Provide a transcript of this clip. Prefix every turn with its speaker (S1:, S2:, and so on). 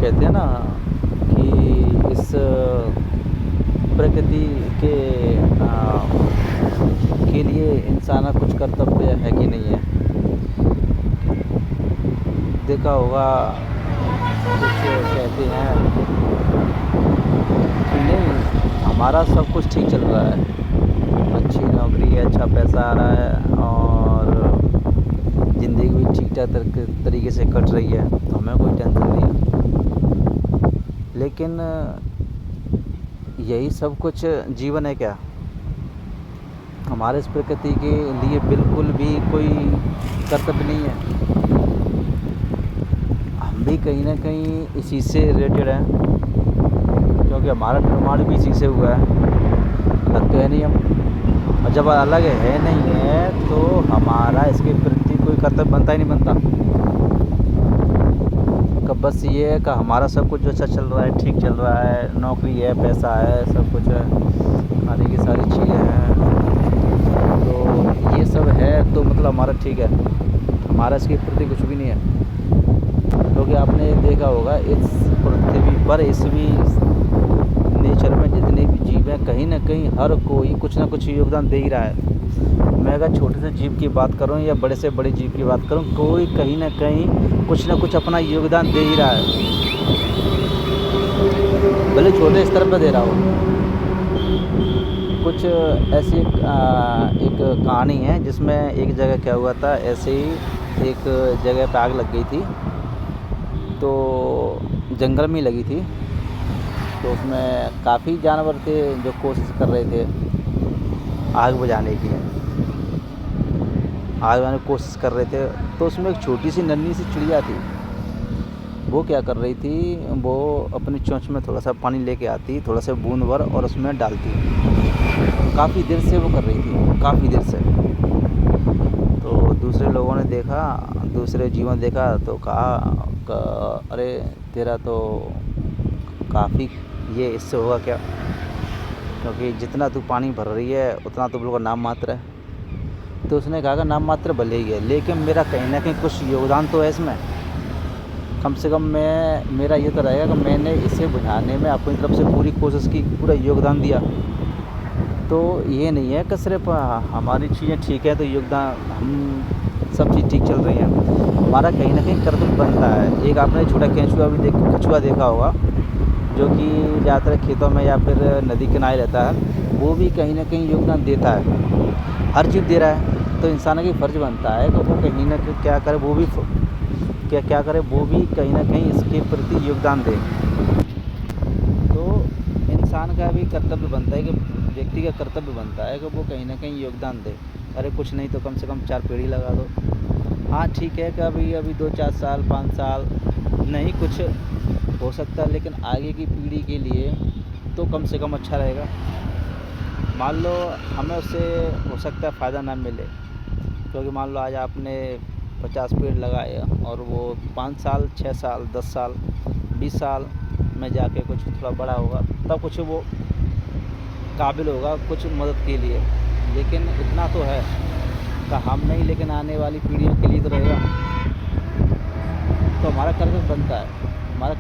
S1: कहते हैं ना कि इस प्रकृति के के लिए इंसान का कुछ कर्तव्य है कि नहीं है। देखा होगा कुछ कहते हैं कि नहीं, हमारा सब कुछ ठीक चल रहा है, अच्छी नौकरी है, अच्छा पैसा आ रहा है और ज़िंदगी भी ठीक ठाक तरीके से कट रही है, तो हमें कोई टेंशन नहीं है। लेकिन यही सब कुछ जीवन है क्या? हमारे इस प्रकृति के लिए बिल्कुल भी कोई कर्तव्य नहीं है। हम भी कहीं ना कहीं इसी से रिलेटेड हैं, क्योंकि हमारा निर्माण भी इसी से हुआ है। अलग तो है नहीं हम, और जब अलग है नहीं है तो हमारा इसके प्रति कोई कर्तव्य बनता ही नहीं बनता। कब बस ये है कि हमारा सब कुछ जो अच्छा चल रहा है, ठीक चल रहा है, नौकरी है, पैसा है, सब कुछ है, खाने की सारी चीज़ें हैं, तो ये सब है तो मतलब हमारा ठीक है, हमारा इसके प्रति कुछ भी नहीं है। क्योंकि आपने देखा होगा इस पृथ्वी पर, इस भी नेचर में जितने भी जीव हैं, कहीं ना कहीं हर कोई कुछ ना कुछ योगदान दे ही रहा है। मैं अगर छोटे से जीव की बात करूं या बड़े से बड़े जीव की बात करूं, कोई कहीं ना कुछ अपना योगदान दे ही रहा है, भले छोटे स्तर पर दे रहा हो। कुछ ऐसी एक कहानी है जिसमें एक जगह क्या हुआ था, ऐसे ही एक जगह पे आग लग गई थी, तो जंगल में लगी थी, तो उसमें काफ़ी जानवर थे जो कोशिश कर रहे थे आग बुझाने की, आग बुझाने की कोशिश कर रहे थे। तो उसमें एक छोटी सी नन्ही सी चिड़िया थी, वो क्या कर रही थी, वो अपनी चोंच में थोड़ा सा पानी लेके आती, थोड़ा सा बूंद भर, और उसमें डालती। काफ़ी देर से वो कर रही थी, काफ़ी देर से। तो दूसरे लोगों ने देखा, दूसरे जीवों ने देखा तो कहा अरे तेरा तो काफ़ी ये इससे होगा क्या, क्योंकि जितना तू पानी भर रही है उतना तो बिल्कुल नाम मात्र है। तो उसने कहा कि नाम मात्र भले ही है, लेकिन मेरा कहीं ना कहीं कुछ योगदान तो है इसमें। कम से कम मेरा ये तो रहेगा कि मैंने इसे बुझाने में अपनी तरफ से पूरी कोशिश की, पूरा योगदान दिया। तो ये नहीं है कि सिर्फ हमारी चीज़ें ठीक है तो योगदान, हम सब चीज़ ठीक चल रही हैं, हमारा कहीं ना कहीं कर्तव्य बनता है। एक आपने छोटा कछुआ देखा होगा, जो कि ज़्यादातर खेतों में या फिर नदी किनारे रहता है, वो भी कहीं ना कहीं योगदान देता है, हर चीज़ दे रहा है। तो इंसान का फ़र्ज़ बनता है कि वो कहीं ना कहीं क्या करे, वो भी क्या करे, वो भी कहीं ना कहीं इसके प्रति योगदान दे। तो इंसान का भी कर्तव्य बनता है कि व्यक्ति का कर्तव्य बनता है कि वो कहीं ना कहीं योगदान दे। अरे कुछ नहीं तो कम से कम 4 पेड़ ही लगा दो। हाँ ठीक है कि अभी 2-4 साल 5 साल नहीं कुछ हो सकता है, लेकिन आगे की पीढ़ी के लिए तो कम से कम अच्छा रहेगा। मान लो हमें उससे हो सकता है फ़ायदा ना मिले, क्योंकि मान लो आज आपने 50 पेड़ लगाए और वो 5 साल 6 साल 10 साल 20 साल में जाके कुछ थोड़ा बड़ा होगा, तब कुछ वो काबिल होगा कुछ मदद के लिए। लेकिन इतना तो है कि हम नहीं, लेकिन आने वाली पीढ़ियों के लिए तो रहेगा। तो हमारा कर्तव्य बनता है, हमारा